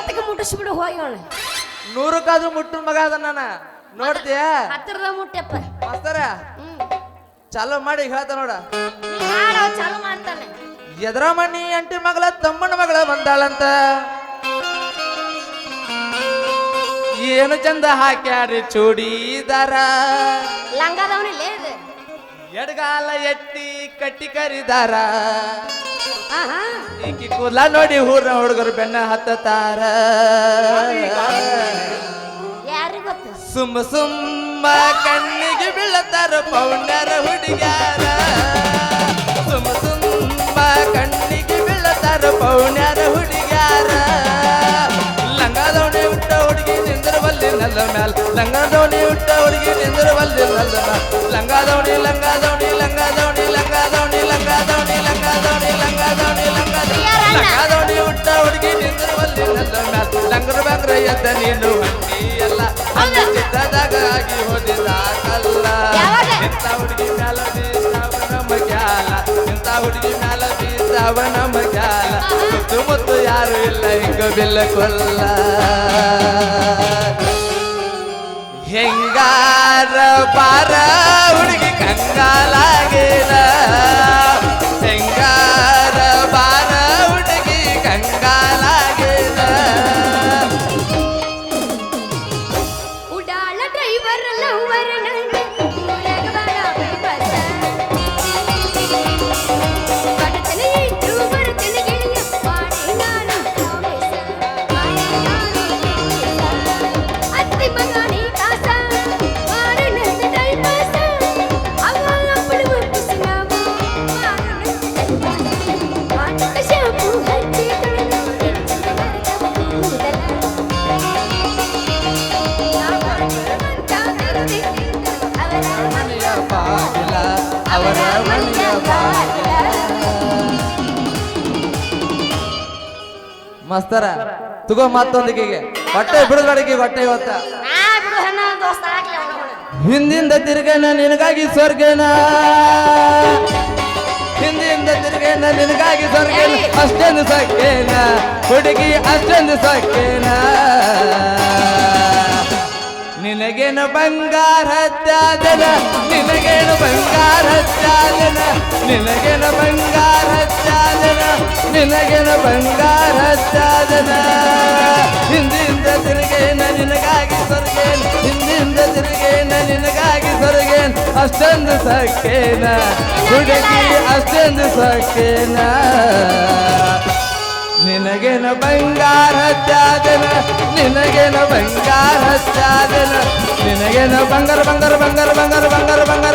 150ಕ್ಕೆ ಮುಟ್ಟಿಸ್ಬಿಡು ಹೋಗಿ ಅವನು 100ಕ್ಕಾದ್ರೂ ಮುಟ್ಟು ಮಗ ಅದ ನಾನು ನೋಡ್ತೀಯ ಹತ್ತಿರದ ಮುಟ್ಟಪ್ಪ ಮಾಸ್ತರ ಚಾಲೋ ಮಾಡಿ ಹೇಳ್ತ ನೋಡ ಚಾಲು ಮಾಡ್ತಾನೆ ಎದ್ರ ಮನಿ ಅಂಟಿ ಮಗಳ ತಮ್ಮನ ಮಗಳ ಬಂದಾಳಂತ ಏನು ಚಂದ ಹಾಕ್ಯಾರಿ ಚೂಡಿದಾರ ಲಂಗದವನಿಲ್ಲ ಇದು ಎಡಗಾಲ ಎತ್ತಿ ಕಟ್ಟಿ ಕರಿದಾರ ಆಹಾ ಈಕಿ ಕೂದಲ ನೋಡಿ ಊರ ಹುಡುಗರು ಬೆನ್ನ ಹತ್ತಾರ ಯಾರಿಗೆ ಗೊತ್ತು ಸುಮ್ಮ ಸುಮ್ಮ ಕಣ್ಣಿಗೆ ಬೀಳತಾರ ಪೌಂಡರ ಹುಡುಗ್ಯಾರ ಸುಮ್ಮ ಸುಮ್ಮ ಕಣ್ಣಿಗೆ ಬೀಳತಾರ ಪೌಣ್ಯರ ಹುಡುಗ್ಯಾರ ಲಂಗದವಣಿ ಹುಟ್ಟ ಹುಡುಗಿ ನಿಂದಿರವಲ್ಲಿ ನಲ್ಲ ಮ್ಯಾಲ ಲಂಗದವಣಿ ಹುಟ್ಟ ಹುಡುಗಿ ನಿಂದಿರವಲ್ಲಿ ನಲ್ಲ ಮ್ಯಾಲ ಲಂಗದವಣಿ ಲಂಗದವಣಿ ಲಂಗದವಣಿ ಲಂಗದವಣಿ ಲಂಗದವಣಿ ಲಂಗದವಣಿ ಲಂಗದವಣಿ ಲಂಗದವಣಿ ಹುಟ್ಟ ಹುಡುಗಿ ನಿಂದಿರವಲ್ಲಿ ನಲ್ಲ ಮ್ಯಾಲ ಲಂಗರ ಬಂಗ್ರ ಎದ್ದ ನೀನು ಹಂಡಿಯಲ್ಲ ಅಲ್ಲಿ ಚಿತ್ರದಾಗ ಆಗಿ ಹೋದಿಲ್ಲ ಕಲ್ಲ ಇಂಥ ಹುಡುಗಿ ಮ್ಯಾಲ ಬೀಸಾವ ನಮ್ಮ ಕ್ಯಾಲ ಇಂಥ ಹುಡುಗಿ ಮ್ಯಾಲ ಬೀಸಾವ ನಮ್ಮ ಕ್ಯಾಲ ಸುತ್ತಮುತ್ತ ಯಾರು ಇಲ್ಲ ಹಿಂಗ ಬಿಲ್ಲ ಕೊಲ್ಲ ಹೆಂಗಾರ ಪಾರ ಹುಡುಗಿ ಕಂಗಾಲಾಗೇನ ಹೆಂಗಾರ ಬಾರ ಹುಡುಗಿ ಕಂಗಾಲಾಗೇನ ಉಡಾಳ ಡ್ರೈವರ್ ಲವರ್ ನಂಗೆ ಊರಾಗ ಬಡ ಬಡತನ ಇಟ್ಟು ಬರ್ತನೆ ಗೆಳೆಯ ಮಾಡಿ ನಾನು ಕಾಮೇಶ ಮಾಡಿ ನಾನು ಅತ್ತಿ ಮಗನಿ ಕಾಸ ಮಾರು ನನ್ನ ಟೈಪಾಸ ಅವ ಅಪ್ಪಳು ಮುಟ್ಟಿಸಿ ನಾವು ಮಾರು ನನ್ನ ಮಾಟ ಶಾಪು ಹಚ್ಚಿ ತೊಳೆದು ಹೆಚ್ಚಿನ ಮರದ ಕೂದಲ ಮನೆಯ ಬಾಗಿಲ ಅವರ ಮನೆಯ ಬಾಗಿಲ ಮಸ್ತರ ತಗೋ ಮತ್ತೊಂದಿಗೆ ಹೊಟ್ಟೆ ಬಿಡುಗಡೆಗೆ ಹೊಟ್ಟೆ ಇವತ್ತ ಹಿಂದಿಂದ ತಿರುಗೇನ ನಿನಗಾಗಿ ಸ್ವರ್ಗೇನ ಹಿಂದಿಂದ ತಿರುಗೇನ ನಿನಗಾಗಿ ಸ್ವರ್ಗೇನ ಅಷ್ಟೊಂದು ಸಕ್ಕೇನ ಹುಡುಗಿ ಅಷ್ಟೊಂದು ಸಕ್ಕೇನ ನಿನಗೇನು ಬಂಗಾರ ಹತ್ಯಾದನ ನಿನಗೇನು ಬಂಗಾರ ಹತ್ಯಾದನ ನಿನಗೇನು ಬಂಗಾರ ಹತ್ಯಾದನ ನಿನಗೇನು ಬಂಗಾರ ಹತ್ಯಾದನ ಹಿಂದಿಂದ ತಿರುಗೇನ ನಿನಗಾಗಿ ಸ್ವರ್ಗೇನ ಹಿಂದಿಂದ ತಿರುಗೇನ ನಿನಗಾಗಿ ಸ್ವರ್ಗೇನ ಅಷ್ಟೊಂದು ಸಕ್ಕೇನ ಹುಡುಗಿ ಅಷ್ಟೊಂದು ಸಕ್ಕೇನ ನಿನಗೇನ ಬಂಗಾರ ಹತ್ಯಾದನ ನಿನಗೇನ ಬಂಗಾರ ಹತ್ಯಾದನ ನಿನಗೇನ ಬಂಗಾರ ಬಂಗಾರ ಬಂಗಾರ ಬಂಗಾರ ಬಂಗಾರ ಬಂಗಾರ